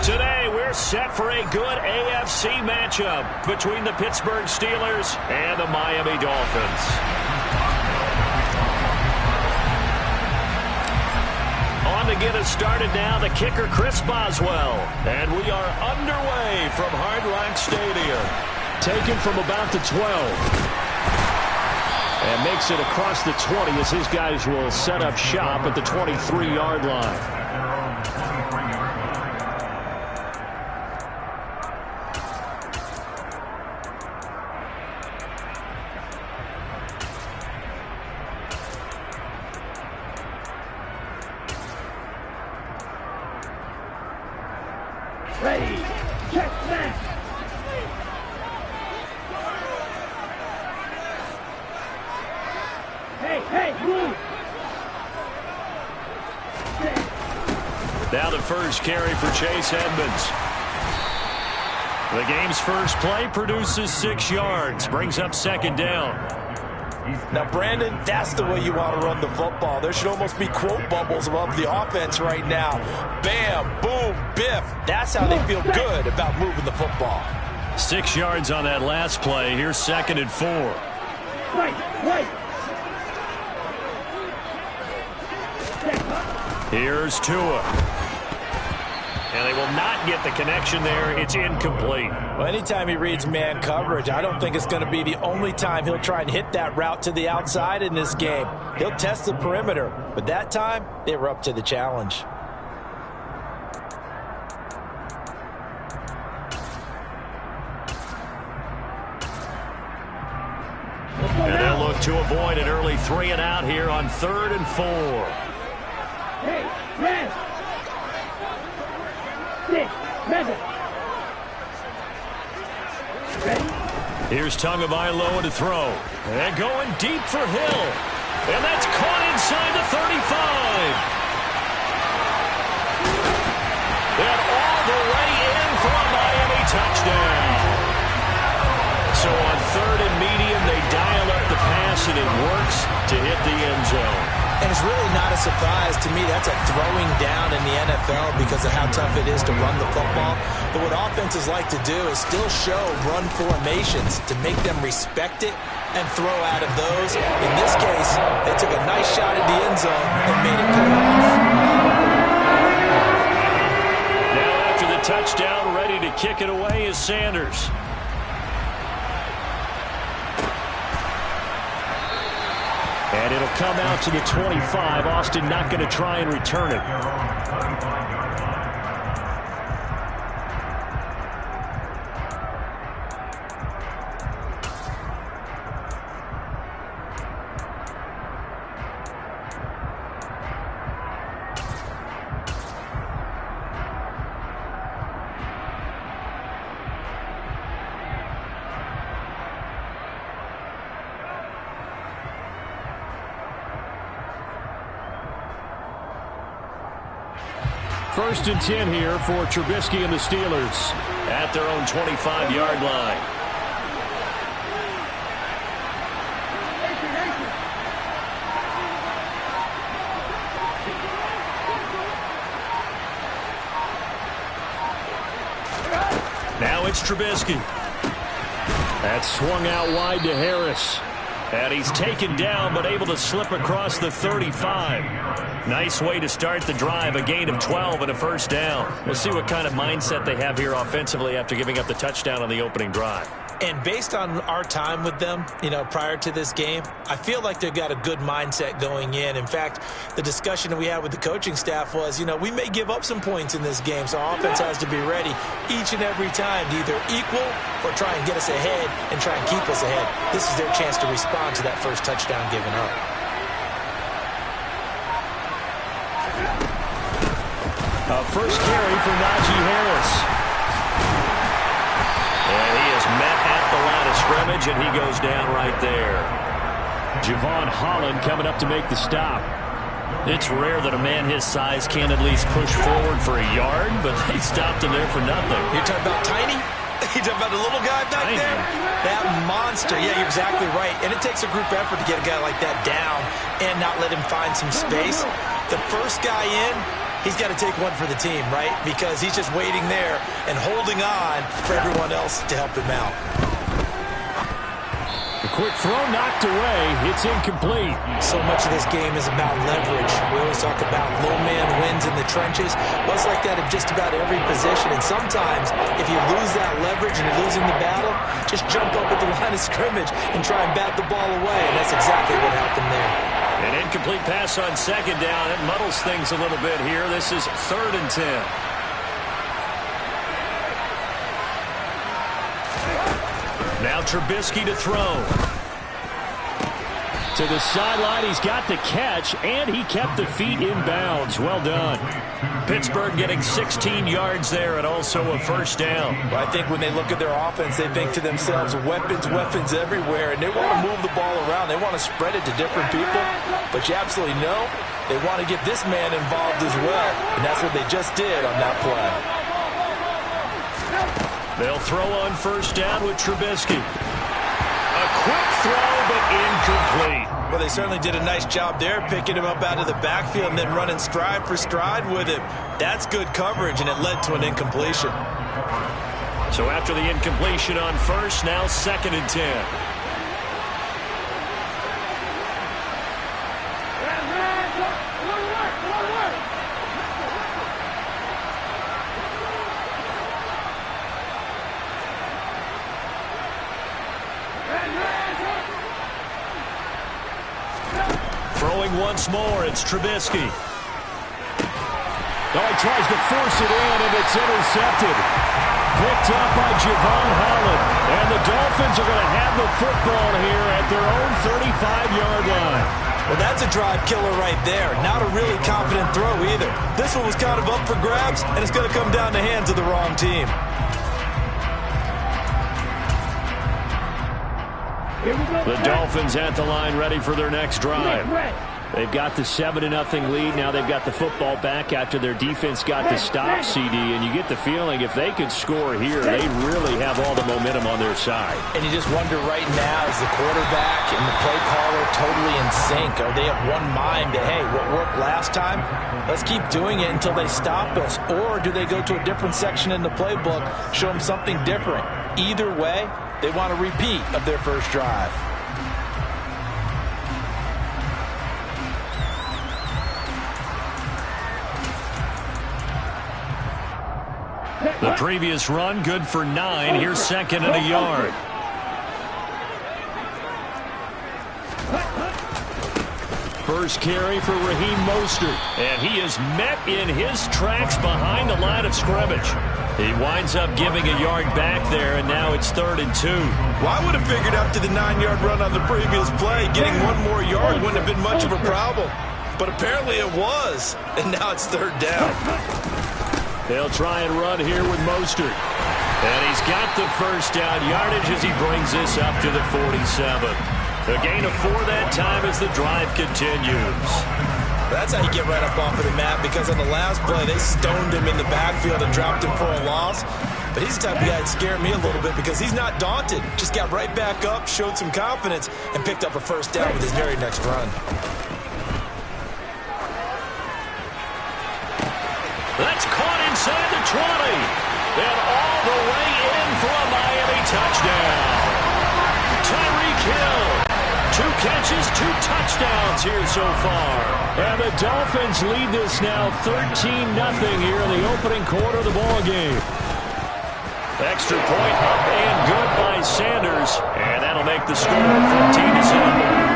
Today, we're set for a good AFC matchup between the Pittsburgh Steelers and the Miami Dolphins. On to get us started now, the kicker, Chris Boswell. And we are underway from Hard Rock Stadium. Taken from about the 12. And makes it across the 20 as his guys will set up shop at the 23-yard line. Ready, check, snap. Hey, move. Now the first carry for Chase Edmonds. The game's first play produces 6 yards, brings up second down. Now, Brandon, that's the way you want to run the football. There should almost be quote bubbles above the offense right now. Bam, boom, biff. That's how they feel good about moving the football. 6 yards on that last play. Here's 2nd and 4. Right. Here's Tua. And they will not get the connection there. It's incomplete. Well, anytime he reads man coverage, I don't think it's going to be the only time he'll try and hit that route to the outside in this game. He'll test the perimeter, but that time they were up to the challenge. And they'll look to avoid an early 3 and out here on 3rd and 4. Hey, rest. Here's Tagovailoa to throw. And going deep for Hill. And that's caught inside the 35. And all the way in for a Miami touchdown. So on 3rd and medium, they dial up the pass, and it works to hit the end zone. And it's really not a surprise to me. That's a throwing down in the NFL because of how tough it is to run the football. But what offenses like to do is still show run formations to make them respect it and throw out of those. In this case, they took a nice shot at the end zone and made it pay off. Now after the touchdown, ready to kick it away is Sanders. And it'll come out to the 25. Austin not going to try and return it. First and 10 here for Trubisky and the Steelers at their own 25-yard line. Now it's Trubisky. That's swung out wide to Harris. And he's taken down but able to slip across the 35. Nice way to start the drive, a gain of 12 and a first down. We'll see what kind of mindset they have here offensively after giving up the touchdown on the opening drive. And based on our time with them, prior to this game, I feel like they've got a good mindset going in. In fact, the discussion that we had with the coaching staff was, we may give up some points in this game, so our offense has to be ready each and every time to either equal or try and get us ahead and try and keep us ahead. This is their chance to respond to that first touchdown given up. First carry for Najee Harris. And he is met at the line of scrimmage, and he goes down right there. Javon Holland coming up to make the stop. It's rare that a man his size can't at least push forward for a yard, but they stopped him there for nothing. You're talking about tiny? You're talking about the little guy back there? That monster. Yeah, you're exactly right. And it takes a group effort to get a guy like that down and not let him find some space. The first guy in, he's got to take one for the team, right? Because he's just waiting there and holding on for everyone else to help him out. The quick throw knocked away. It's incomplete. So much of this game is about leverage. We always talk about low man wins in the trenches. Well, it's like that in just about every position. And sometimes, if you lose that leverage and you're losing the battle, just jump up at the line of scrimmage and try and bat the ball away. And that's exactly what happened there. An incomplete pass on second down. It muddles things a little bit here. This is 3rd and 10. Now Trubisky to throw. To the sideline, he's got the catch, and he kept the feet in bounds. Well done. Pittsburgh getting 16 yards there and also a first down. Well, I think when they look at their offense, they think to themselves, weapons, weapons everywhere, and they want to move the ball around. They want to spread it to different people, but you absolutely know they want to get this man involved as well, and that's what they just did on that play. They'll throw on first down with Trubisky. A quick throw, but incomplete. Well, they certainly did a nice job there, picking him up out of the backfield and then running stride for stride with him. That's good coverage, and it led to an incompletion. So after the incompletion on first, now 2nd and 10. Throwing once more, it's Trubisky. Oh, he tries to force it in, and it's intercepted. Picked up by Javon Holland. And the Dolphins are going to have the football here at their own 35-yard line. Well, that's a drive killer right there. Not a really confident throw either. This one was kind of up for grabs, and it's going to come down the hands of the wrong team. The Dolphins at the line ready for their next drive. They've got the 7-0 lead. Now they've got the football back after their defense got the stop, CD. And you get the feeling if they could score here, they really have all the momentum on their side. And you just wonder right now, is the quarterback and the play caller totally in sync? Are they of one mind that, hey, what worked last time, let's keep doing it until they stop us? Or do they go to a different section in the playbook, show them something different? Either way, they want a repeat of their first drive. The previous run, good for 9. Here's 2nd and a yard. First carry for Raheem Mostert. And he is met in his tracks behind the line of scrimmage. He winds up giving a yard back there, and now it's 3rd and 2. Well, I would have figured after the 9-yard run on the previous play, getting one more yard wouldn't have been much of a problem. But apparently it was, and now it's 3rd down. They'll try and run here with Mostert. And he's got the first down yardage as he brings this up to the 47. A gain of 4 that time as the drive continues. That's how you get right up off of the mat, because on the last play, they stoned him in the backfield and dropped him for a loss. But he's the type of guy that scared me a little bit because he's not daunted. Just got right back up, showed some confidence, and picked up a first down with his very next run. That's caught inside the 20. And all the way in for a Miami touchdown. Tyreek Hill. 2 catches, 2 touchdowns here so far. And the Dolphins lead this now 13-0 here in the opening quarter of the ball game. Extra point up and good by Sanders. And that'll make the score 15-0.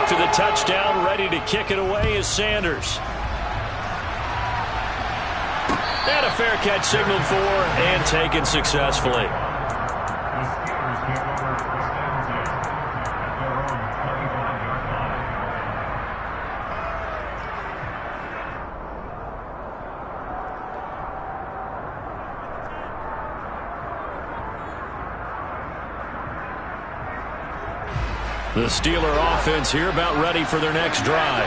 To the touchdown, ready to kick it away is Sanders. And a fair catch signaled for and taken successfully. The Steeler offense here about ready for their next drive.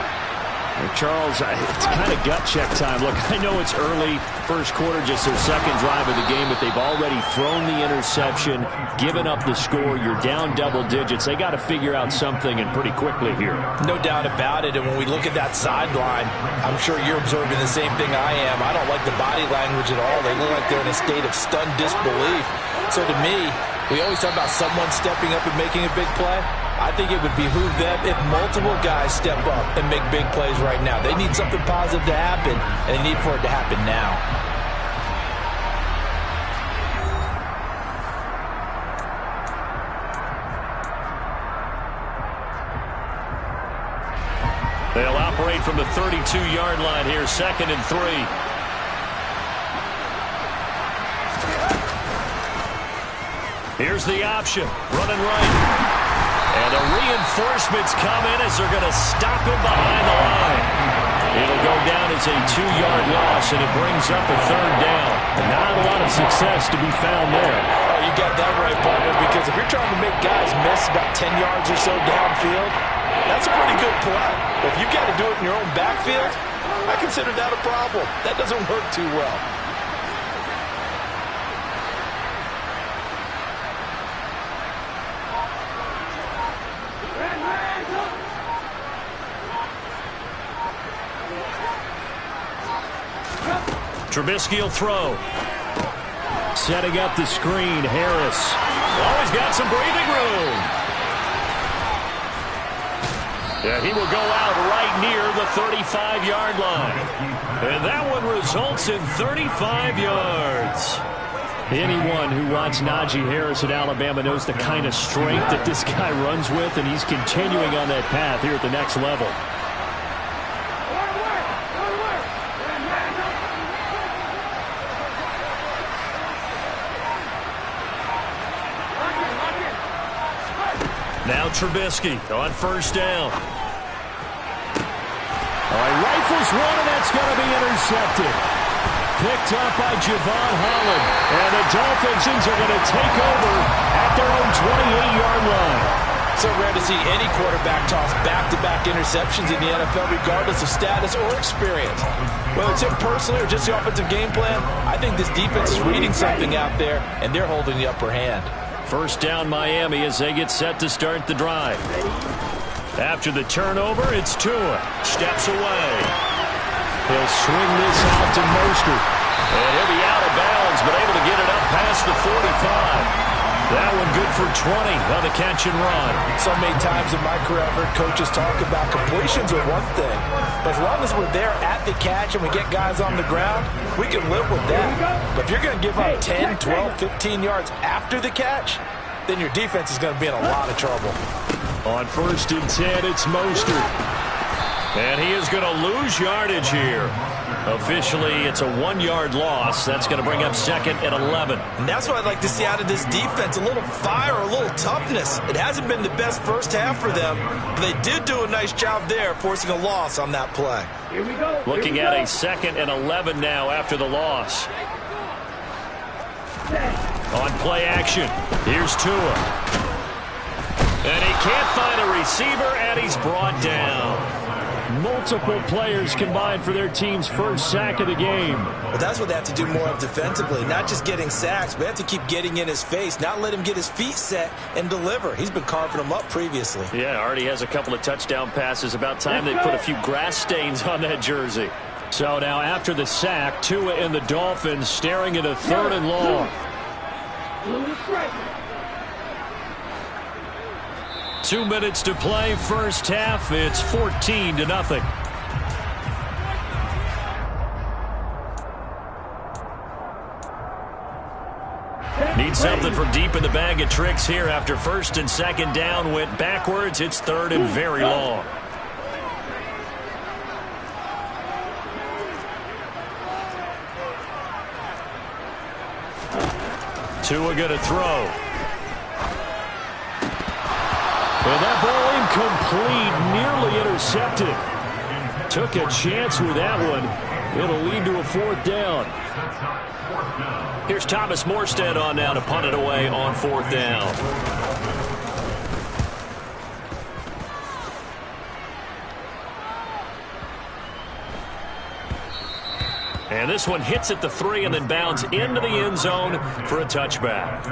Charles, it's kind of gut check time. Look, I know it's early, first quarter, just their second drive of the game, but they've already thrown the interception, given up the score. You're down double digits. They got to figure out something, and pretty quickly here. No doubt about it, and when we look at that sideline, I'm sure you're observing the same thing I am. I don't like the body language at all. They look like they're in a state of stunned disbelief. So to me, we always talk about someone stepping up and making a big play. I think it would behoove them if multiple guys step up and make big plays right now. They need something positive to happen, and they need for it to happen now. They'll operate from the 32-yard line here, 2nd and 3. Here's the option, running right. And the reinforcements come in as they're going to stop him behind the line. It'll go down as a 2-yard loss, and it brings up a 3rd down. Not a lot of success to be found there. Oh, you got that right, partner, because if you're trying to make guys miss about 10 yards or so downfield, that's a pretty good play. But if you've got to do it in your own backfield, I consider that a problem. That doesn't work too well. Trubisky will throw. Setting up the screen, Harris. Always got some breathing room. Yeah, he will go out right near the 35-yard line. And that one results in 35 yards. Anyone who watched Najee Harris at Alabama knows the kind of strength that this guy runs with, and he's continuing on that path here at the next level. Now Trubisky on 1st down. All right, rifles one, and that's going to be intercepted. Picked up by Javon Holland. And the Dolphins are going to take over at their own 28-yard line. So rare to see any quarterback toss back-to-back interceptions in the NFL, regardless of status or experience. Whether it's him personally or just the offensive game plan, I think this defense is reading something out there, and they're holding the upper hand. 1st down Miami as they get set to start the drive. After the turnover, it's Tua. Steps away. He'll swing this out to Mostert. And he'll be out of bounds, but able to get it up past the 45. That one good for 20 on the catch and run. So many times in my career I've heard coaches talk about completions are one thing. But as long as we're there at the catch and we get guys on the ground, we can live with that. But if you're going to give up 10, 12, 15 yards after the catch, then your defense is going to be in a lot of trouble. On 1st and 10, it's Mostert. And he is going to lose yardage here. Officially, it's a 1-yard loss. That's going to bring up 2nd and 11. And that's what I'd like to see out of this defense, a little fire, a little toughness. It hasn't been the best first half for them, but they did do a nice job there, forcing a loss on that play. Here we go. Looking at a 2nd and 11 now after the loss. On play action, here's Tua. And he can't find a receiver, and he's brought down. Multiple players combined for their team's 1st sack of the game. But that's what they have to do more of defensively, not just getting sacks, but they have to keep getting in his face, not let him get his feet set and deliver. He's been carving them up previously. Yeah, already has a couple of touchdown passes. About time they put a few grass stains on that jersey. So now after the sack, Tua and the Dolphins staring at a 3rd and long. 2 minutes to play, 1st half. It's 14-0. Need something from deep in the bag of tricks here after 1st and 2nd down went backwards. It's 3rd and very long. Tua going to throw. And that ball incomplete, nearly intercepted. Took a chance with that one. It'll lead to a 4th down. Here's Thomas Morstead on now to punt it away on 4th down. And this one hits at the 3 and then bounds into the end zone for a touchback.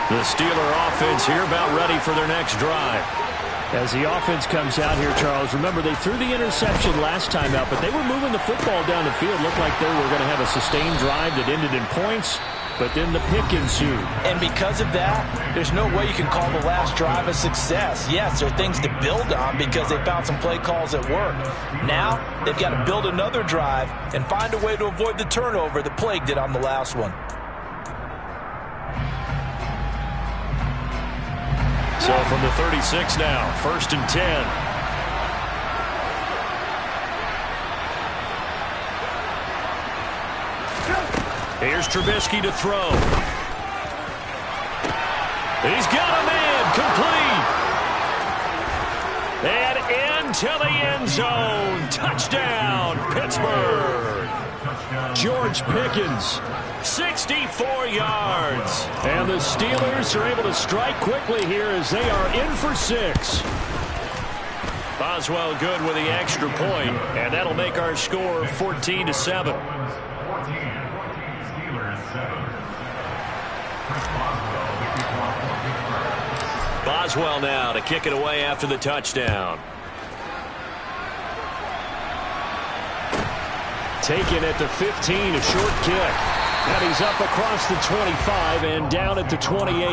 The Steeler offense here about ready for their next drive. As the offense comes out here, Charles, remember they threw the interception last time out, but they were moving the football down the field. Looked like they were going to have a sustained drive that ended in points, but then the pick ensued. And because of that, there's no way you can call the last drive a success. Yes, there are things to build on because they found some play calls that work. Now, they've got to build another drive and find a way to avoid the turnover that plagued it on the last one. So from the 36 now, 1st and 10. Here's Trubisky to throw. He's got a man, complete. And into the end zone. Touchdown, Pittsburgh. George Pickens. 64 yards. And the Steelers are able to strike quickly here as they are in for 6. Boswell good with the extra point, and that'll make our score 14-7. Boswell now to kick it away after the touchdown. Taken at the 15, a short kick. And he's up across the 25 and down at the 28.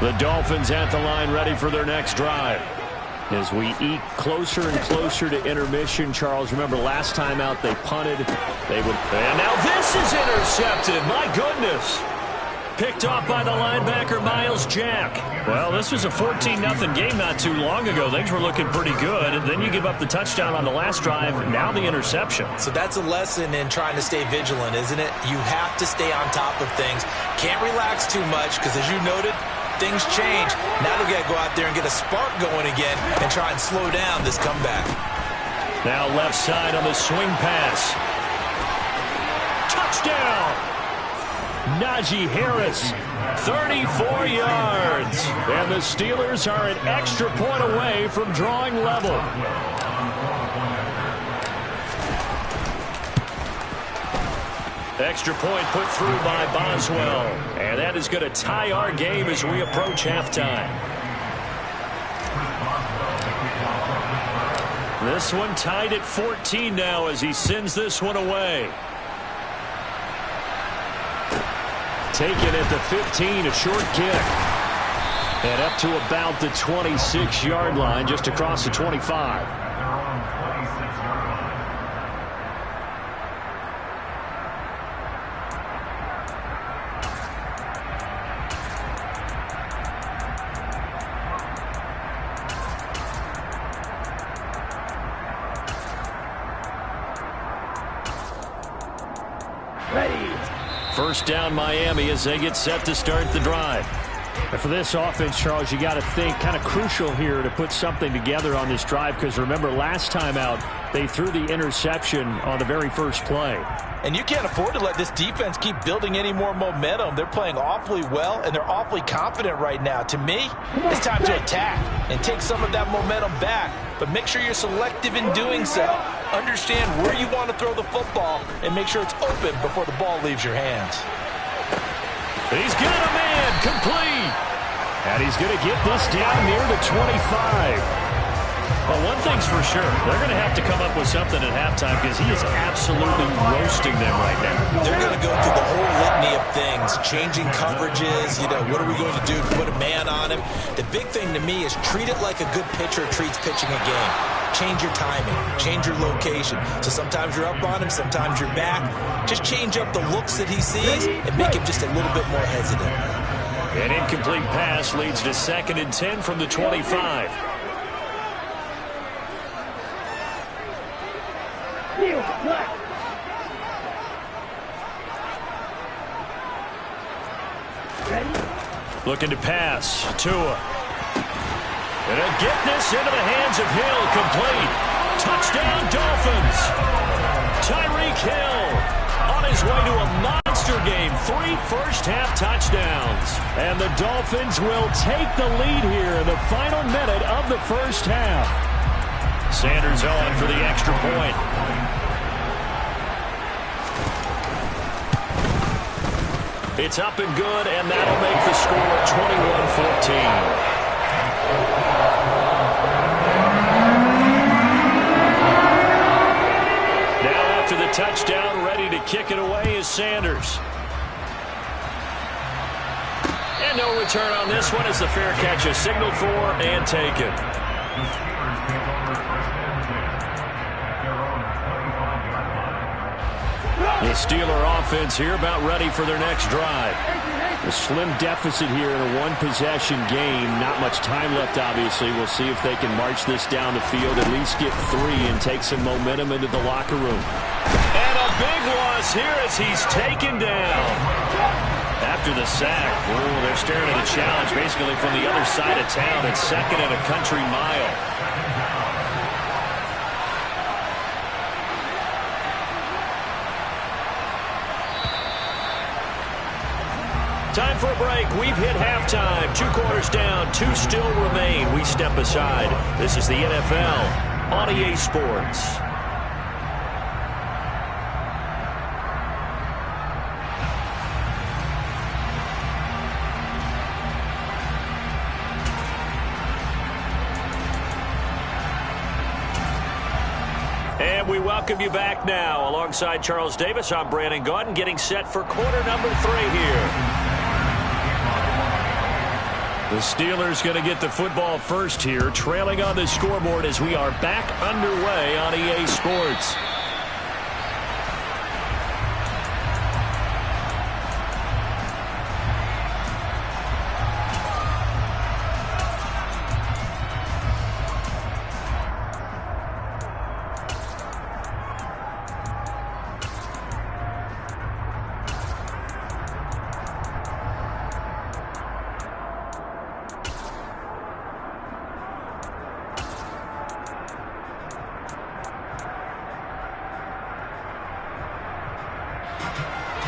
The Dolphins at the line ready for their next drive. As we eke closer and closer to intermission, Charles, remember last time out they punted. And now this is intercepted. My goodness. Picked off by the linebacker, Miles Jack. Well, this was a 14-0 game not too long ago. Things were looking pretty good. And then you give up the touchdown on the last drive. Now the interception. So that's a lesson in trying to stay vigilant, isn't it? You have to stay on top of things. Can't relax too much because, as you noted, things change. Now they've got to go out there and get a spark going again and try and slow down this comeback. Now left side on the swing pass. Touchdown! Najee Harris, 34 yards. And the Steelers are an extra point away from drawing level. Extra point put through by Boswell. And that is going to tie our game as we approach halftime. This one tied at 14 now as he sends this one away. Taken at the 15, a short kick. And up to about the 26-yard line, just across the 25. First down Miami as they get set to start the drive. And for this offense, Charles, you got to think kind of crucial here to put something together on this drive because remember last time out they threw the interception on the very first play. And you can't afford to let this defense keep building any more momentum. They're playing awfully well, and they're awfully confident right now. To me, it's time to attack and take some of that momentum back. But make sure you're selective in doing so. Understand where you want to throw the football and make sure it's open before the ball leaves your hands. He's got a man, complete. And he's going to get this down near the 25. Well, one thing's for sure. They're going to have to come up with something at halftime because he is absolutely roasting them right now. They're going to go through the whole litany of things, changing coverages, what are we going to do to put a man on him? The big thing to me is treat it like a good pitcher treats pitching a game. Change your timing, change your location. So sometimes you're up on him, sometimes you're back. Just change up the looks that he sees and make him just a little bit more hesitant. An incomplete pass leads to 2nd and 10 from the 25. Looking to pass. Tua. Gonna get this into the hands of Hill. Complete. Touchdown, Dolphins. Tyreek Hill on his way to a monster game. 3 first-half touchdowns. And the Dolphins will take the lead here in the final minute of the first half. Sanders on for the extra point. It's up and good, and that'll make the score 21-14. Now after the touchdown, ready to kick it away is Sanders. And no return on this one as the fair catch is signaled for and taken. The Steeler offense here about ready for their next drive. A slim deficit here in a one-possession game. Not much time left, obviously. We'll see if they can march this down the field, at least get 3 and take some momentum into the locker room. And a big loss here as he's taken down. After the sack, they're staring at a challenge basically from the other side of town. It's 2nd and a country mile. Time for a break. We've hit halftime. 2 quarters down. 2 still remain. We step aside. This is the NFL on EA Sports. And we welcome you back now. Alongside Charles Davis, I'm Brandon Gaudin, getting set for quarter number 3 here. The Steelers going to get the football first here, trailing on the scoreboard as we are back underway on EA Sports.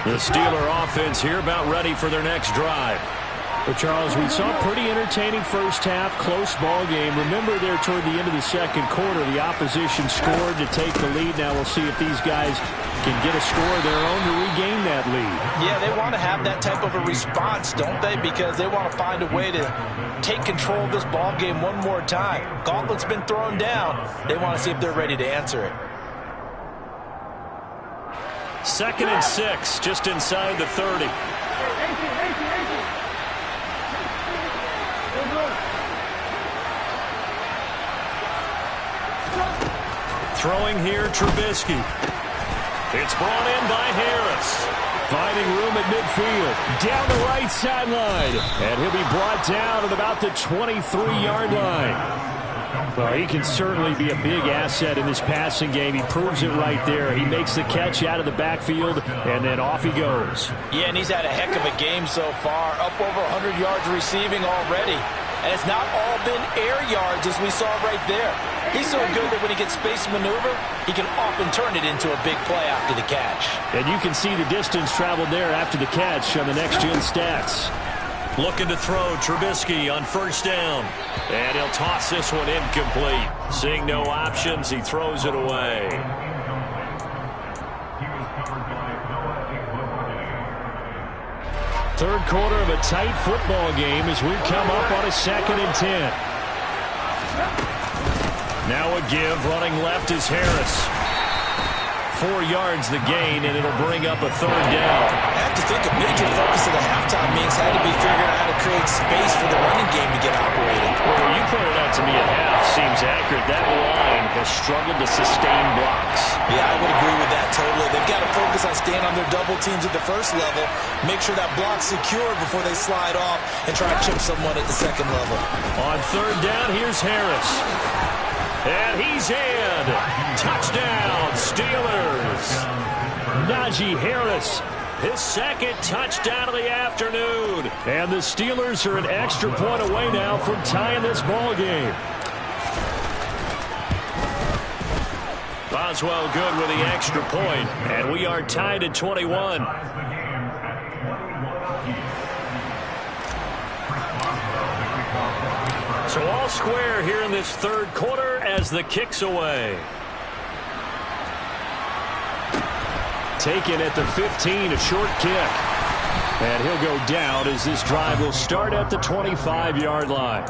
The Steeler offense here about ready for their next drive. Well, Charles, we saw a pretty entertaining first half, close ball game. Remember there toward the end of the second quarter, the opposition scored to take the lead. Now we'll see if these guys can get a score of their own to regain that lead. Yeah, they want to have that type of a response, don't they? Because they want to find a way to take control of this ball game one more time. Gauntlet's been thrown down. They want to see if they're ready to answer it. 2nd and 6, just inside the 30. Throwing here, Trubisky. It's brought in by Harris. Finding room at midfield. Down the right sideline. And he'll be brought down at about the 23-yard line. Well, he can certainly be a big asset in this passing game. He proves it right there. He makes the catch out of the backfield, and then off he goes. Yeah, and he's had a heck of a game so far. Up over 100 yards receiving already. And it's not all been air yards as we saw right there. He's so good that when he gets space to maneuver, he can often turn it into a big play after the catch. And you can see the distance traveled there after the catch on the next-gen stats. Looking to throw, Trubisky on first down. And he'll toss this one incomplete. Seeing no options, he throws it away. Third quarter of a tight football game as we come up on a 2nd and 10. Now a give, running left is Harris. 4 yards the gain, and it'll bring up a 3rd down. I have to think a major focus of the halftime meetings had to be figuring out how to create space for the running game to get operating. Well, you pointed out to me at half seems accurate. That line has struggled to sustain blocks. Yeah, I would agree with that totally. They've got to focus on staying on their double teams at the first level, make sure that block's secure before they slide off and try to chip someone at the second level. On 3rd down, here's Harris. And he's in. Touchdown, Steelers. Najee Harris, his 2nd touchdown of the afternoon. And the Steelers are an extra point away now from tying this ball game. Boswell good with the extra point, and we are tied at 21. So all square here in this 3rd quarter as the kick's away. Taken at the 15, a short kick. And he'll go down as this drive will start at the 25-yard line.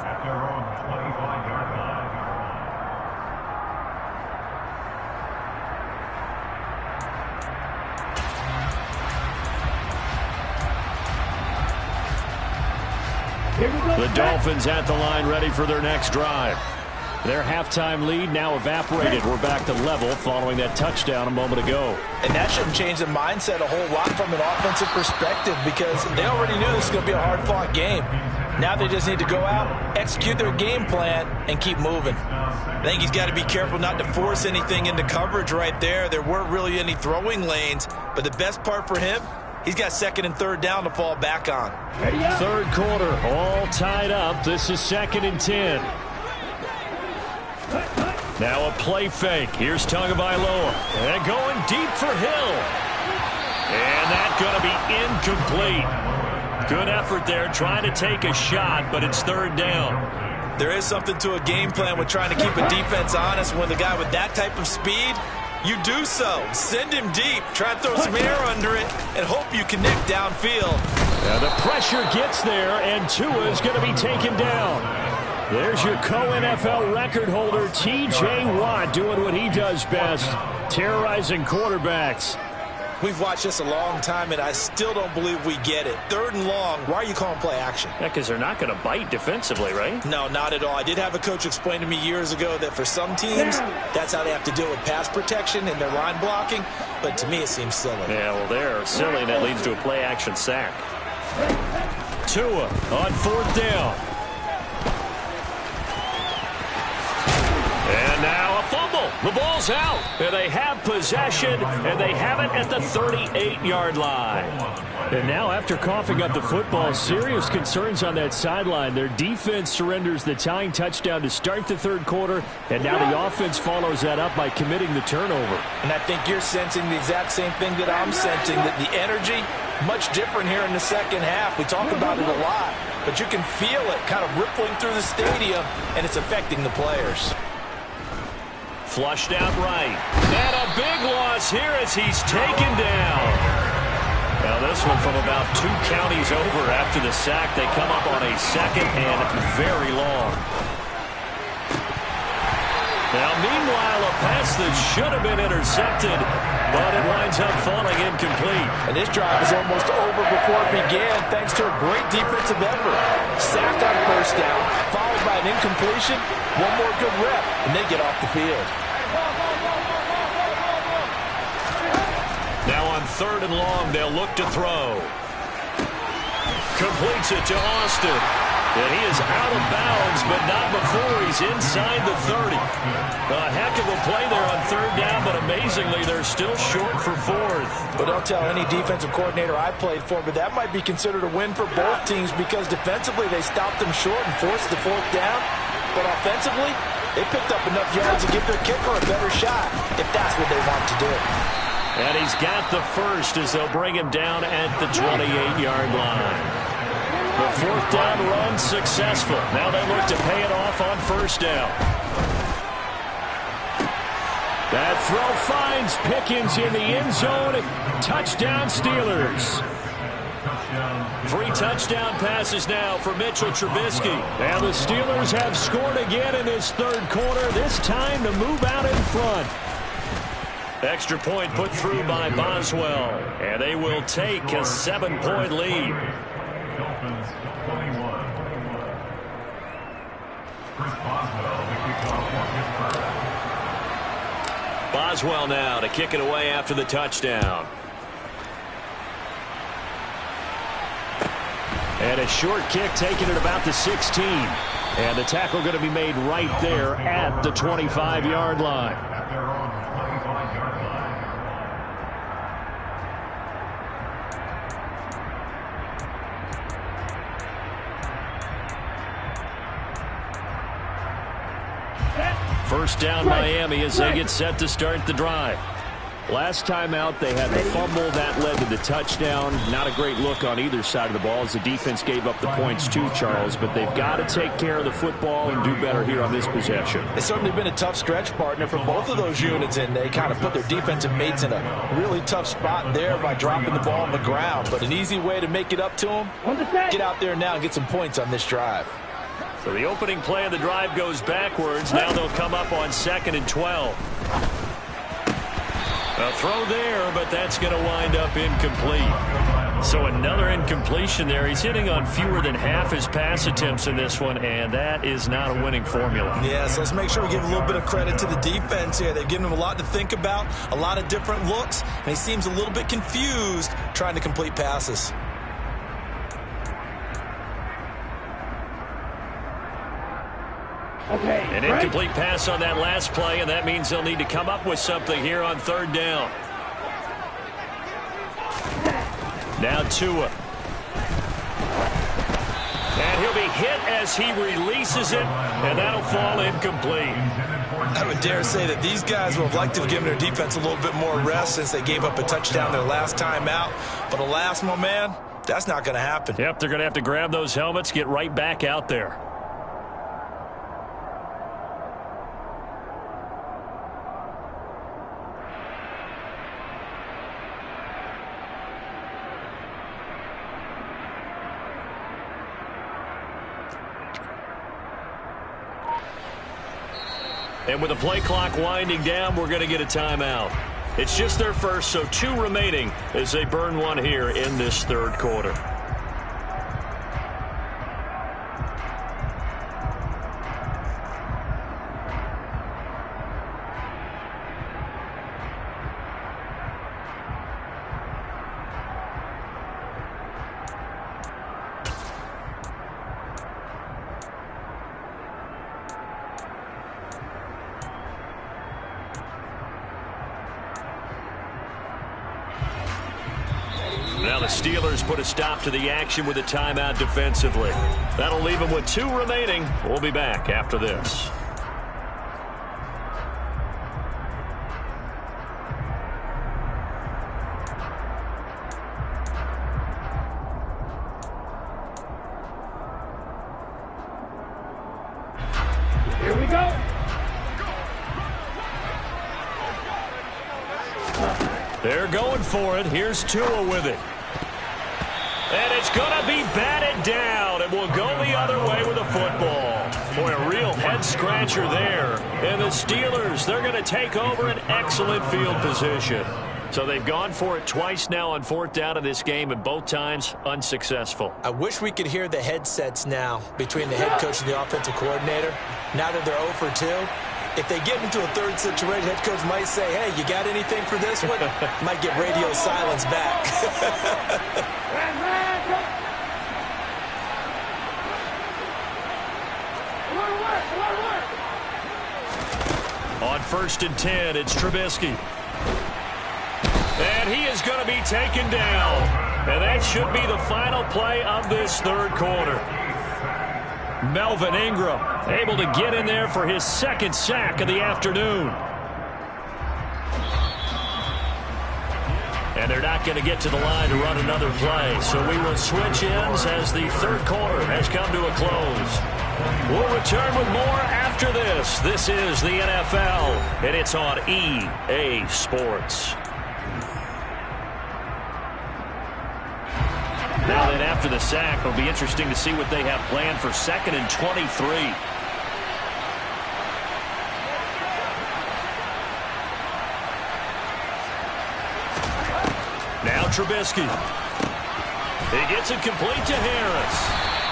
The Dolphins at the line ready for their next drive. Their halftime lead now evaporated. We're back to level following that touchdown a moment ago. And that shouldn't change the mindset a whole lot from an offensive perspective because they already knew this was going to be a hard-fought game. Now they just need to go out, execute their game plan, and keep moving. I think he's got to be careful not to force anything into coverage right there. There weren't really any throwing lanes, but the best part for him, he's got 2nd and 3rd down to fall back on. 3rd quarter, all tied up. This is 2nd and 10. Now a play fake. Here's Tagovailoa. And going deep for Hill. And that's going to be incomplete. Good effort there trying to take a shot, but it's 3rd down. There is something to a game plan with trying to keep a defense honest. When the guy with that type of speed, you do so. Send him deep. Try to throw some air under it and hope you connect downfield. Now the pressure gets there, and Tua is going to be taken down. There's your co-NFL record holder, T.J. Watt, doing what he does best, terrorizing quarterbacks. We've watched this a long time, and I still don't believe we get it. 3rd and long, why are you calling play action? Yeah, because they're not going to bite defensively, right? No, not at all. I did have a coach explain to me years ago that for some teams, that's how they have to deal with pass protection and their line blocking, but to me it seems silly. Yeah, well, they're silly, and that leads to a play action sack. Tua on 4th down. And now a fumble. The ball's out. And they have possession, and they have it at the 38-yard line. And now after coughing up the football, serious concerns on that sideline. Their defense surrenders the tying touchdown to start the 3rd quarter, and now the offense follows that up by committing the turnover. And I think you're sensing the exact same thing that I'm sensing, that the energy, much different here in the 2nd half. We talk about it a lot, but you can feel it kind of rippling through the stadium, and it's affecting the players. Flushed out right. And a big loss here as he's taken down. Now this one from about 2 counties over after the sack. They come up on a 2nd and very long. Now meanwhile, a pass that should have been intercepted, but it winds up falling incomplete. And this drive is almost over before it began thanks to a great defensive effort. Sacked on 1st down, followed by an incompletion, one more good rep, and they get off the field. Now on 3rd and long, they'll look to throw. Completes it to Austin. And he is out of bounds, but not before he's inside the 30. A heck of a play there on 3rd down, but amazingly, they're still short for 4th. But don't tell any defensive coordinator I played for, but that might be considered a win for both teams because defensively they stopped them short and forced the 4th down. But offensively, they picked up enough yards to give their kicker a better shot if that's what they want to do. And he's got the first as they'll bring him down at the 28-yard line. The 4th down run successful. Now they look to pay it off on 1st down. That throw finds Pickens in the end zone. Touchdown Steelers. 3 touchdown passes now for Mitchell Trubisky. And the Steelers have scored again in this third quarter, this time to move out in front. Extra point put through by Boswell, and they will take a 7-point lead. Boswell now to kick it away after the touchdown. And a short kick taken at about the 16. And the tackle going to be made right there at the 25-yard line. First down Miami as they get set to start the drive. Last time out, they had the fumble that led to the touchdown. Not a great look on either side of the ball as the defense gave up the points too, Charles. But they've got to take care of the football and do better here on this possession. It's certainly been a tough stretch, partner, for both of those units, and they kind of put their defensive mates in a really tough spot there by dropping the ball on the ground. But an easy way to make it up to them, get out there now and get some points on this drive. So the opening play of the drive goes backwards. Now they'll come up on 2nd and 12. A throw there, but that's going to wind up incomplete. So another incompletion there. He's hitting on fewer than half his pass attempts in this one, and that is not a winning formula. Yeah, so let's make sure we give a little bit of credit to the defense here. They've given him a lot to think about, a lot of different looks, and he seems a little bit confused trying to complete passes. Okay, An incomplete pass on that last play, and that means they'll need to come up with something here on 3rd down. Now Tua. And he'll be hit as he releases it, and that'll fall incomplete. I would dare say that these guys would have liked to have given their defense a little bit more rest since they gave up a touchdown their last time out. But alas, my man, that's not going to happen. Yep, they're going to have to grab those helmets, get right back out there. And with the play clock winding down, we're going to get a timeout. It's just their first, so 2 remaining as they burn one here in this 3rd quarter. Now the Steelers put a stop to the action with a timeout defensively. That'll leave them with 2 remaining. We'll be back after this. Here we go. They're going for it. Here's Tua with it. And it's going to be batted down, and will go the other way with the football. Boy, a real head-scratcher there. And the Steelers, they're going to take over an excellent field position. So they've gone for it twice now on 4th down in this game, and both times unsuccessful. I wish we could hear the headsets now between the head coach and the offensive coordinator. Now that they're 0 for 2, if they get into a 3rd situation, head coach might say, hey, you got anything for this one? Might get radio silence back. On 1st and 10, it's Trubisky. And he is going to be taken down. And that should be the final play of this 3rd quarter. Melvin Ingram able to get in there for his 2nd sack of the afternoon. And they're not going to get to the line to run another play. So we will switch ends as the 3rd quarter has come to a close. We'll return with more after this. This is the NFL, and it's on EA Sports. Now then, after the sack, it'll be interesting to see what they have planned for 2nd and 23. Now Trubisky. He gets it complete to Harris.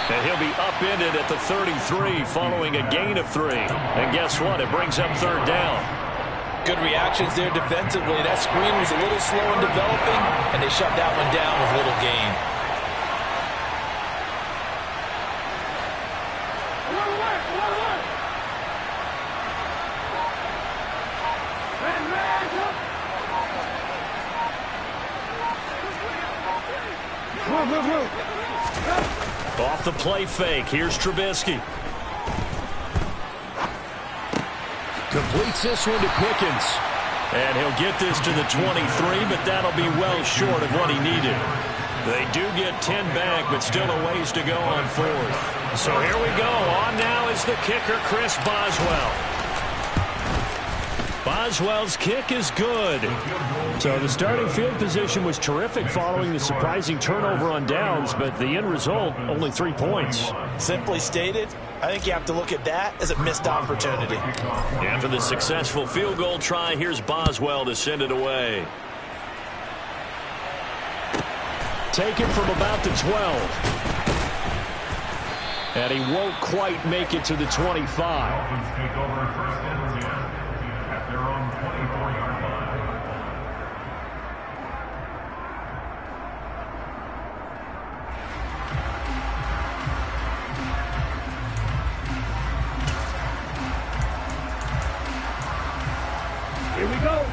And he'll be upended at the 33 following a gain of 3. And guess what? It brings up 3rd down. Good reactions there defensively. That screen was a little slow in developing, and they shut that one down with little gain. Off the play fake. Here's Trubisky. Completes this one to Pickens. And he'll get this to the 23, but that'll be well short of what he needed. They do get 10 back, but still a ways to go on 4th. So here we go. On now is the kicker, Chris Boswell. Boswell's kick is good. So the starting field position was terrific following the surprising turnover on downs, but the end result, only 3 points. Simply stated, I think you have to look at that as a missed opportunity. After the successful field goal try, here's Boswell to send it away. Taken from about the 12. And he won't quite make it to the 25.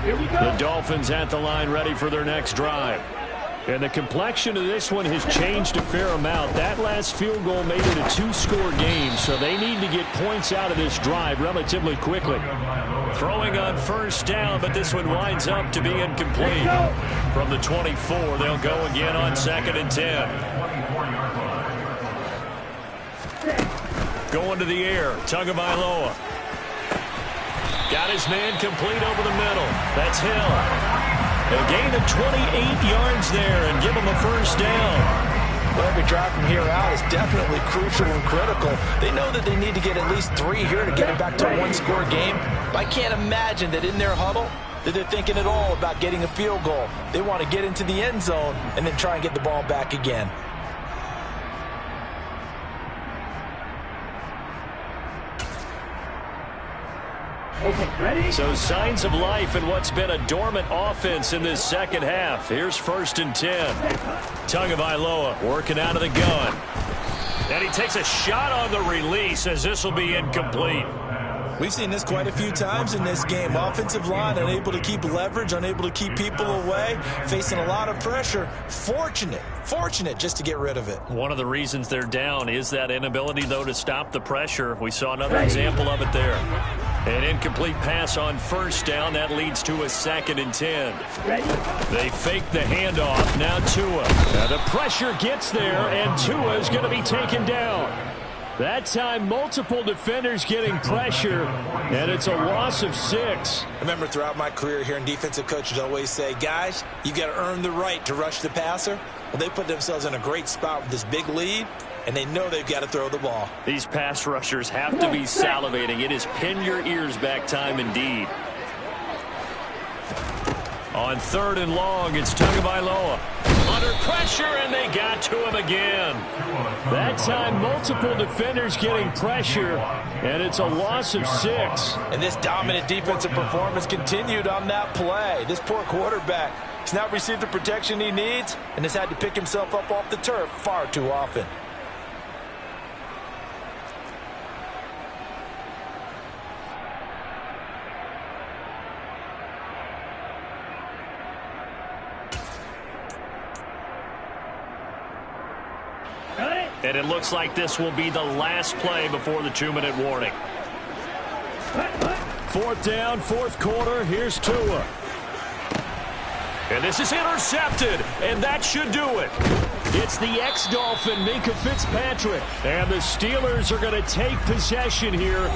Here we go. The Dolphins at the line ready for their next drive. And the complexion of this one has changed a fair amount. That last field goal made it a 2-score game, so they need to get points out of this drive relatively quickly. Throwing on 1st down, but this one winds up to be incomplete. From the 24, they'll go again on 2nd and 10. Going to the air, Tagovailoa. Got his man complete over the middle. That's Hill. A gain of 28 yards there and give him a 1st down. Well, every drive from here out is definitely crucial and critical. They know that they need to get at least 3 here to get it back to a 1-score game. But I can't imagine that in their huddle that they're thinking at all about getting a field goal. They want to get into the end zone and then try and get the ball back again. Okay, ready? So signs of life in what's been a dormant offense in this 2nd half. Here's 1st and 10. Tagovailoa working out of the gun. And he takes a shot on the release as this will be incomplete. We've seen this quite a few times in this game. Offensive line unable to keep leverage, unable to keep people away, facing a lot of pressure. Fortunate just to get rid of it. One of the reasons they're down is that inability, though, to stop the pressure. We saw another example of it there. An incomplete pass on 1st down. That leads to a 2nd and 10. They fake the handoff. Now Tua. Now the pressure gets there, and Tua is going to be taken down. That time, multiple defenders getting pressure, and it's a loss of 6. I remember throughout my career hearing defensive coaches always say, guys, you got to earn the right to rush the passer. Well, they put themselves in a great spot with this big lead, and they know they've got to throw the ball. These pass rushers have to be salivating. It is pin your ears back time indeed. On 3rd and long, it's Tagovailoa. Under pressure, and they got to him again. That time, multiple defenders getting pressure, and it's a loss of 6. And this dominant defensive performance continued on that play. This poor quarterback has not received the protection he needs and has had to pick himself up off the turf far too often. And it looks like this will be the last play before the 2-minute warning. 4th down, 4th quarter. Here's Tua. And this is intercepted, and that should do it. It's the ex-Dolphin, Minkah Fitzpatrick. And the Steelers are going to take possession here